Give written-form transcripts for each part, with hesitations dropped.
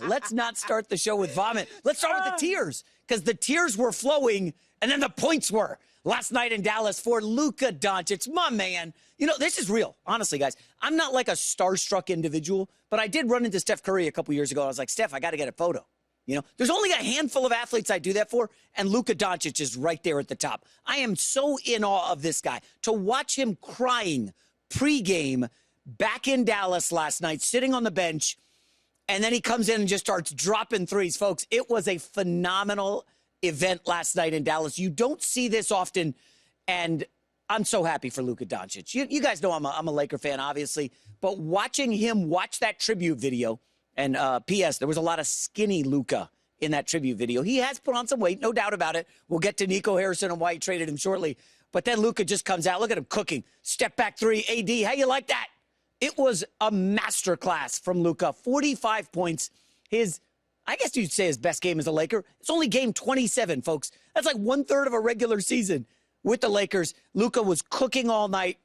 let's not start the show with vomit. Let's start with the tears, because the tears were flowing, and then the points were. Last night in Dallas for Luka Doncic, my man. You know, this is real. Honestly, guys, I'm not like a starstruck individual, but I did run into Steph Curry a couple years ago. I was like, Steph, I got to get a photo. You know, there's only a handful of athletes I do that for, and Luka Doncic is right there at the top. I am so in awe of this guy. To watch him crying pregame back in Dallas last night, sitting on the bench, and then he comes in and just starts dropping threes. Folks, it was a phenomenal event last night in Dallas. You don't see this often, and I'm so happy for Luka Doncic. You guys know I'm a Laker fan, obviously, but watching him watch that tribute video, and P.S., there was a lot of skinny Luka in that tribute video. He has put on some weight, no doubt about it. We'll get to Nico Harrison and why he traded him shortly, but then Luka just comes out. Look at him cooking. Step back three, AD, how you like that? It was a masterclass from Luka. 45 points. I guess you'd say his best game as a Laker. It's only game 27, folks. That's like 1/3 of a regular season with the Lakers. Luka was cooking all night.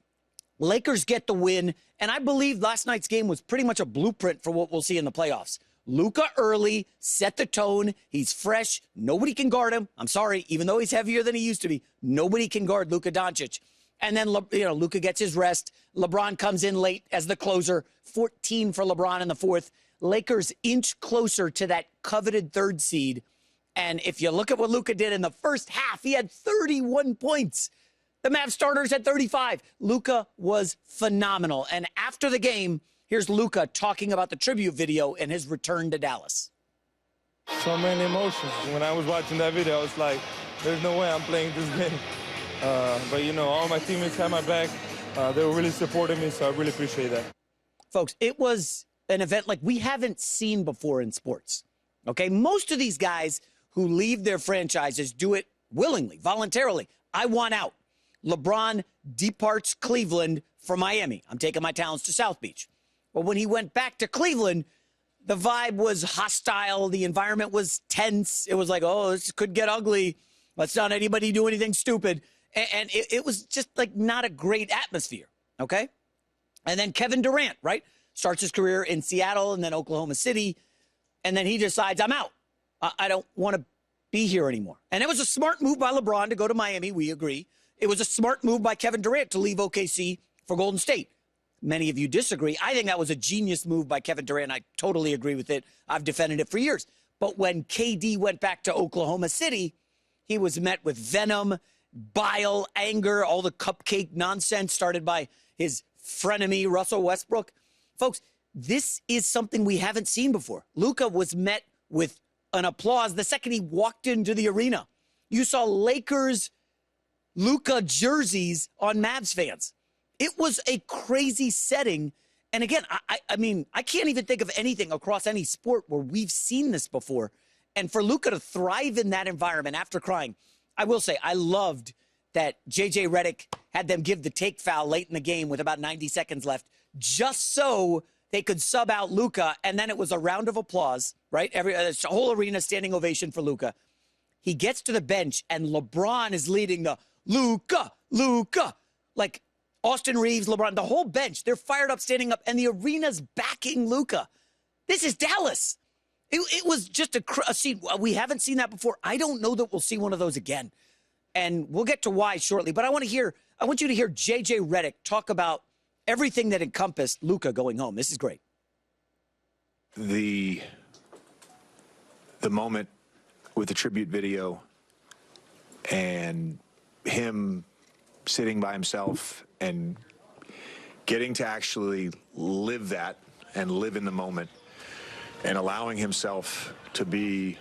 Lakers get the win. And I believe last night's game was pretty much a blueprint for what we'll see in the playoffs. Luka early set the tone. He's fresh. Nobody can guard him. I'm sorry. Even though he's heavier than he used to be, nobody can guard Luka Doncic. And then, Luka gets his rest. LeBron comes in late as the closer. 14 for LeBron in the fourth. Lakers inch closer to that coveted third seed. And if you look at what Luka did in the first half, he had 31 points. The Mavs starters had 35. Luka was phenomenal. And after the game, here's Luka talking about the tribute video and his return to Dallas. So many emotions. When I was watching that video, I was like, there's no way I'm playing this game. But, all my teammates had my back. They were really supporting me, so I really appreciate that. Folks, it was an event like we haven't seen before in sports, okay? Most of these guys who leave their franchises do it willingly, voluntarily. I want out. LeBron departs Cleveland for Miami. I'm taking my talents to South Beach. But when he went back to Cleveland, the vibe was hostile. The environment was tense. It was like, oh, this could get ugly. Let's not anybody do anything stupid. And it was just like not a great atmosphere, okay? And then Kevin Durant, right? Starts his career in Seattle and then Oklahoma City. And then he decides, I'm out. I don't want to be here anymore. And it was a smart move by LeBron to go to Miami. We agree. It was a smart move by Kevin Durant to leave OKC for Golden State. Many of you disagree. I think that was a genius move by Kevin Durant. I totally agree with it. I've defended it for years. But when KD went back to Oklahoma City, he was met with venom, bile, anger, all the cupcake nonsense started by his frenemy, Russell Westbrook. Folks, this is something we haven't seen before. Luka was met with an applause the second he walked into the arena. You saw Lakers Luka jerseys on Mavs fans. It was a crazy setting. And again, I mean, I can't even think of anything across any sport where we've seen this before. And for Luka to thrive in that environment after crying, I will say I loved that J.J. Redick had them give the take foul late in the game with about 90 seconds left, just so they could sub out Luka, and then it was a round of applause, right? The whole arena standing ovation for Luka. He gets to the bench, and LeBron is leading the Luka, like Austin Reaves, LeBron, the whole bench. They're fired up, standing up, and the arena's backing Luka. This is Dallas. It was just a scene. We haven't seen that before. I don't know that we'll see one of those again. And we'll get to why shortly. But I want you to hear J.J. Redick talk about everything that encompassed Luka going home. This is great. The moment with the tribute video and him sitting by himself and getting to actually live that and live in the moment and allowing himself to be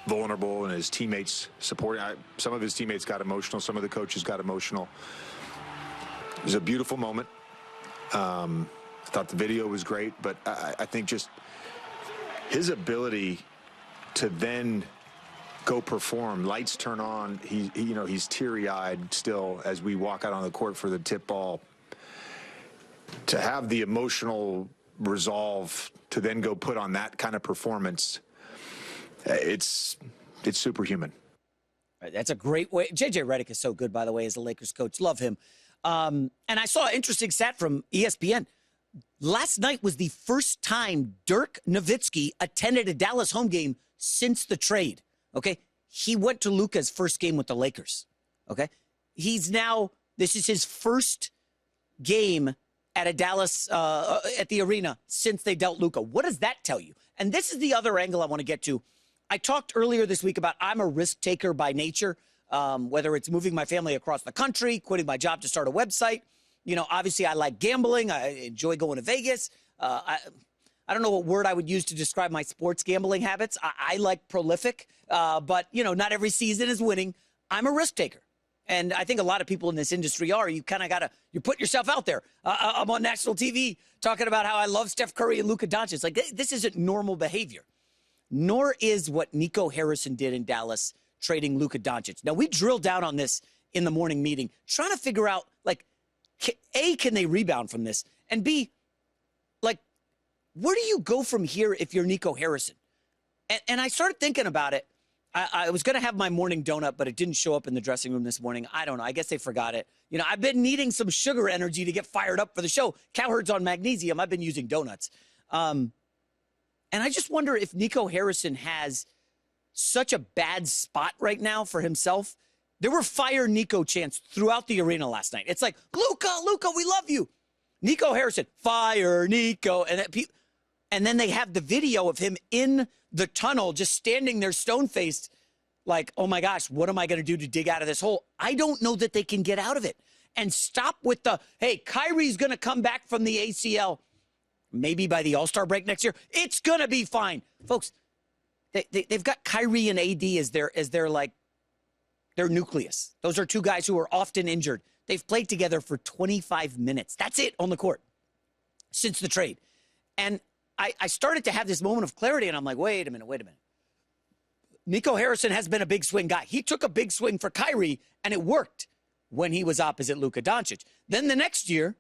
vulnerable and his teammates supporting. Some of his teammates got emotional. Some of the coaches got emotional. It was a beautiful moment. I thought the video was great, but I think just his ability to then go perform, lights turn on. He's teary-eyed still as we walk out on the court for the tip ball. To have the emotional resolve to then go put on that kind of performance, it's superhuman. That's a great way. J.J. Redick is so good, by the way, as a Lakers coach. Love him. And I saw an interesting stat from ESPN. Last night was the first time Dirk Nowitzki attended a Dallas home game since the trade, okay? He went to Luka's first game with the Lakers, okay? This is his first game at a Dallas, at the arena since they dealt Luka. What does that tell you? And this is the other angle I want to get to. I talked earlier this week about I'm a risk taker by nature, whether it's moving my family across the country, quitting my job to start a website. You know, obviously I like gambling. I enjoy going to Vegas. I don't know what word I would use to describe my sports gambling habits. I like prolific, but, you know, not every season is winning. I'm a risk taker. And I think a lot of people in this industry are. You kind of you put yourself out there. I'm on national TV talking about how I love Steph Curry and Luka Doncic. Like, this isn't normal behavior. Nor is what Nico Harrison did in Dallas trading Luka Doncic. Now, we drilled down on this in the morning meeting, trying to figure out, like, A, can they rebound from this? And B, like, where do you go from here if you're Nico Harrison? And I started thinking about it. I was going to have my morning donut, but it didn't show up in the dressing room this morning. I don't know. I guess they forgot it. You know, I've been needing some sugar energy to get fired up for the show. Cowherd's on magnesium. I've been using donuts. And I just wonder if Nico Harrison has such a bad spot right now for himself. There were fire Nico chants throughout the arena last night. It's like, Luka, we love you. Nico Harrison, fire Nico. And then they have the video of him in the tunnel just standing there stone-faced like, oh my gosh, what am I going to do to dig out of this hole? I don't know that they can get out of it. And stop with the, hey, Kyrie's going to come back from the ACL maybe by the All-Star break next year. It's going to be fine. Folks, they've got Kyrie and AD as their nucleus. Those are two guys who are often injured. They've played together for 25 minutes. That's it on the court since the trade. And I started to have this moment of clarity, and I'm like, wait a minute. Nico Harrison has been a big swing guy. He took a big swing for Kyrie, and it worked when he was opposite Luka Doncic. Then the next year,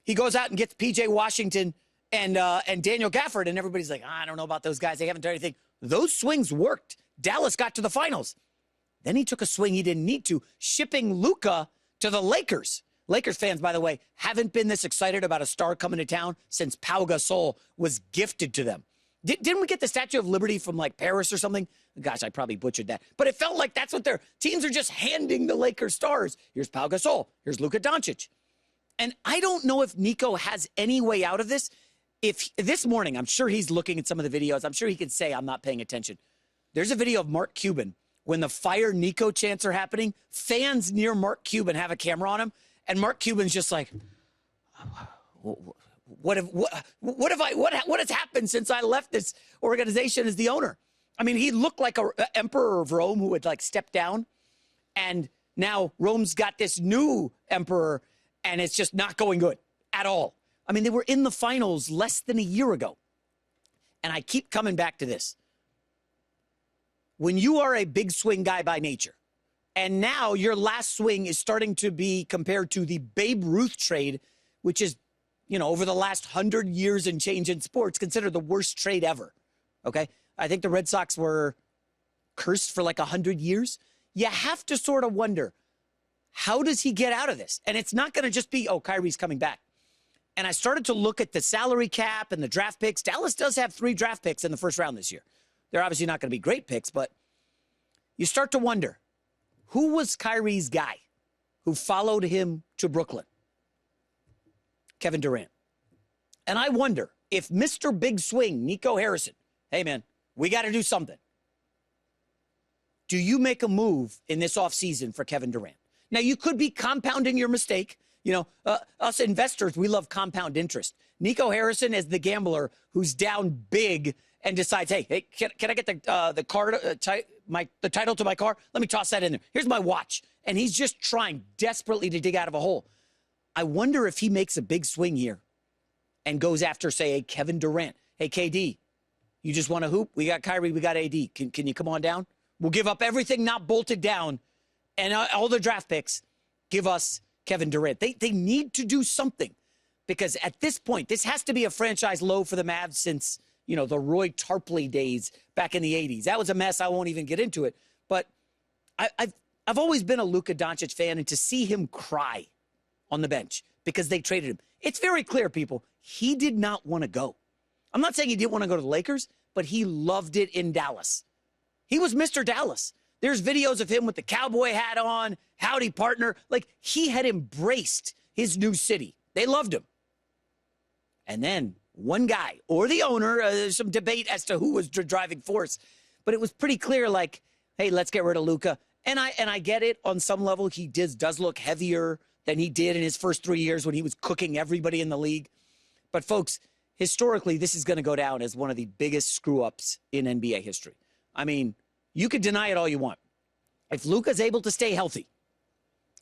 he goes out and gets P.J. Washington and Daniel Gafford, and everybody's like, I don't know about those guys. They haven't done anything. Those swings worked. Dallas got to the finals. Then he took a swing he didn't need to, shipping Luka to the Lakers. Lakers fans, by the way, haven't been this excited about a star coming to town since Pau Gasol was gifted to them. Didn't we get the Statue of Liberty from, like, Paris or something? Gosh, I probably butchered that. But it felt like that's what their teams are just handing the Lakers stars. Here's Pau Gasol. Here's Luka Doncic. And I don't know if Nico has any way out of this. If this morning, I'm sure he's looking at some of the videos. I'm sure he can say, I'm not paying attention. There's a video of Mark Cuban when the fire Nico chants are happening. Fans near Mark Cuban have a camera on him. And Mark Cuban's just like, what has happened since I left this organization as the owner? I mean, he looked like an emperor of Rome who had, like, stepped down. And now Rome's got this new emperor, and it's just not going good at all. I mean, they were in the finals less than a year ago. And I keep coming back to this. When you are a big swing guy by nature, and now your last swing is starting to be compared to the Babe Ruth trade, which is, you know, over the last 100 years and change in sports, considered the worst trade ever. Okay? I think the Red Sox were cursed for like 100 years. You have to sort of wonder, how does he get out of this? And it's not going to just be, oh, Kyrie's coming back. And I started to look at the salary cap and the draft picks. Dallas does have 3 draft picks in the first round this year. They're obviously not going to be great picks, but you start to wonder, who was Kyrie's guy who followed him to Brooklyn? Kevin Durant. And I wonder if Mr. Big Swing, Nico Harrison, hey, man, we got to do something. Do you make a move in this offseason for Kevin Durant? Now, you could be compounding your mistake. You know, us investors, we love compound interest. Nico Harrison is the gambler who's down big and decides, hey, can I get the title to my car? Let me toss that in there. Here's my watch. And he's just trying desperately to dig out of a hole. I wonder if he makes a big swing here and goes after, say, a Kevin Durant. Hey, KD, you just want to hoop? We got Kyrie, we got AD. Can you come on down? We'll give up everything not bolted down and all the draft picks. Give us Kevin Durant. They need to do something because at this point, this has to be a franchise low for the Mavs since, you know, the Roy Tarpley days back in the 80s. That was a mess. I won't even get into it. But I've always been a Luka Doncic fan, and to see him cry on the bench because they traded him. It's very clear, people. He did not want to go. I'm not saying he didn't want to go to the Lakers, but he loved it in Dallas. He was Mr. Dallas. There's videos of him with the cowboy hat on, howdy partner. Like, he had embraced his new city. They loved him. And then one guy, or the owner, there's some debate as to who was the driving force, but it was pretty clear, like, hey, let's get rid of Luka. And I get it on some level. He does look heavier than he did in his first 3 years when he was cooking everybody in the league. But folks, historically, this is going to go down as one of the biggest screw-ups in NBA history. I mean, you could deny it all you want. If Luka's able to stay healthy,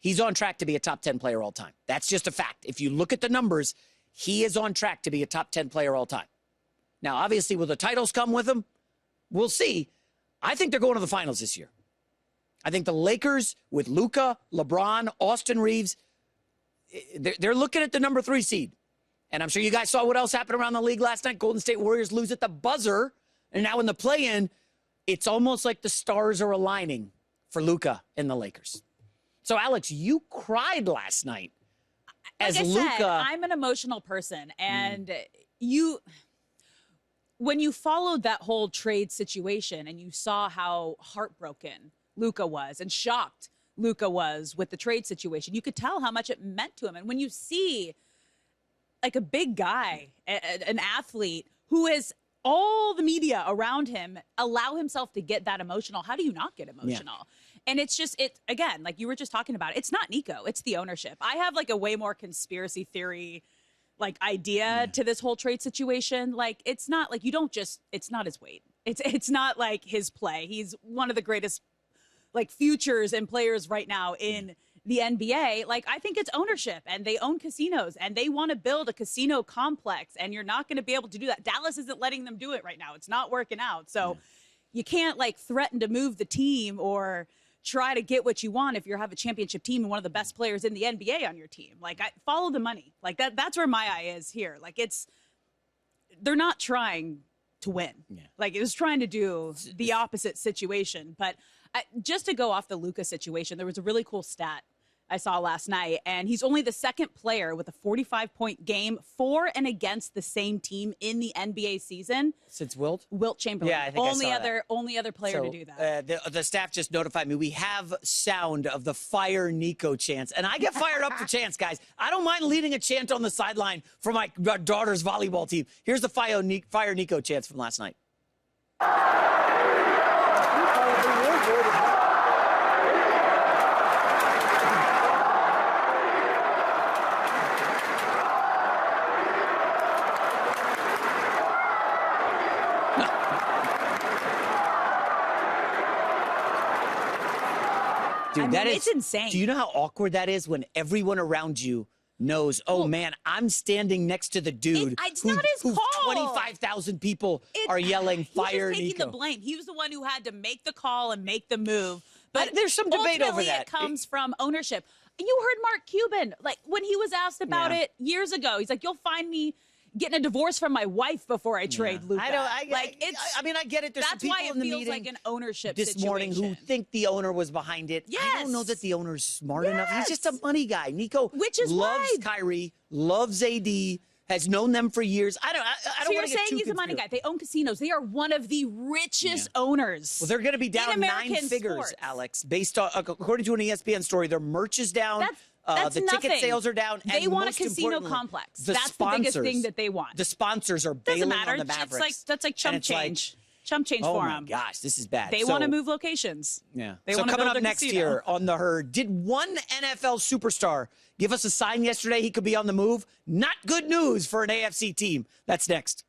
he's on track to be a top 10 player all time. That's just a fact. If you look at the numbers, he is on track to be a top 10 player all time. Now, obviously, will the titles come with him? We'll see. I think they're going to the finals this year. I think the Lakers with Luka, LeBron, Austin Reaves, they're looking at the number 3 seed. And I'm sure you guys saw what else happened around the league last night. Golden State Warriors lose at the buzzer. And now in the play-in, it's almost like the stars are aligning for Luka and the Lakers. So, Alex, you cried last night as like I Luka. said, I'm an emotional person. And when you followed that whole trade situation and you saw how heartbroken Luka was and shocked Luka was with the trade situation, you could tell how much it meant to him. And when you see like a big guy, an athlete who is all the media around him allow himself to get that emotional, how do you not get emotional? Yeah. And it's just, again, like you were just talking about, it's not Nico, it's the ownership. I have like a way more conspiracy theory like idea to this whole trade situation. Like, it's not like it's not his weight. It's not like his play. He's one of the greatest like futures and players right now in the NBA. Like, I think it's ownership, and they own casinos and they want to build a casino complex, and you're not going to be able to do that. Dallas isn't letting them do it right now. It's not working out. So you can't like threaten to move the team or try to get what you want if you have a championship team and one of the best players in the NBA on your team. Like, follow the money. Like that's where my eye is here. Like, they're not trying to win. Yeah. Like, it was trying to do the opposite situation. But just to go off the Luka situation, there was a really cool stat I saw last night, and he's only the second player with a 45-point game for and against the same team in the NBA season since Wilt Chamberlain. Yeah, I think only other player to do that. The staff just notified me we have sound of the Fire Nico chants, and I get fired up for chants, guys. I don't mind leading a chant on the sideline for my daughter's volleyball team. Here's the Fire Nico chants from last night. Dude, it's insane. Do you know how awkward that is when everyone around you knows, man, I'm standing next to the dude it's not his call. 25,000 people are yelling Fire He's just taking Nico. the blame. He was the one who had to make the call and make the move. But there's some debate over that. It comes from ownership. You heard Mark Cuban, like when he was asked about it years ago, he's like, you'll find me getting a divorce from my wife before I trade Luka. I get it. There's some people in the meeting like an ownership this situation. morning who think the owner was behind it. Yes. I don't know that the owner's smart enough. He's just a money guy. Nico loves Kyrie, loves AD, has known them for years. I don't so you're saying he's a money guy. They own casinos. They are one of the richest owners. Well, they're going to be down 9 figures, sports. Alex, based on, according to an ESPN story, their merch is down. That's the nothing. Ticket sales are down. They and want a most casino importantly, complex. The That's sponsors, the biggest thing that they want. The sponsors are bailing on the Mavericks. That's like chump change. Chump change for them. Oh, my gosh, this is bad. They want to move locations. Yeah. They so coming up next casino. year on The Herd, did one NFL superstar give us a sign yesterday he could be on the move? Not good news for an AFC team. That's next.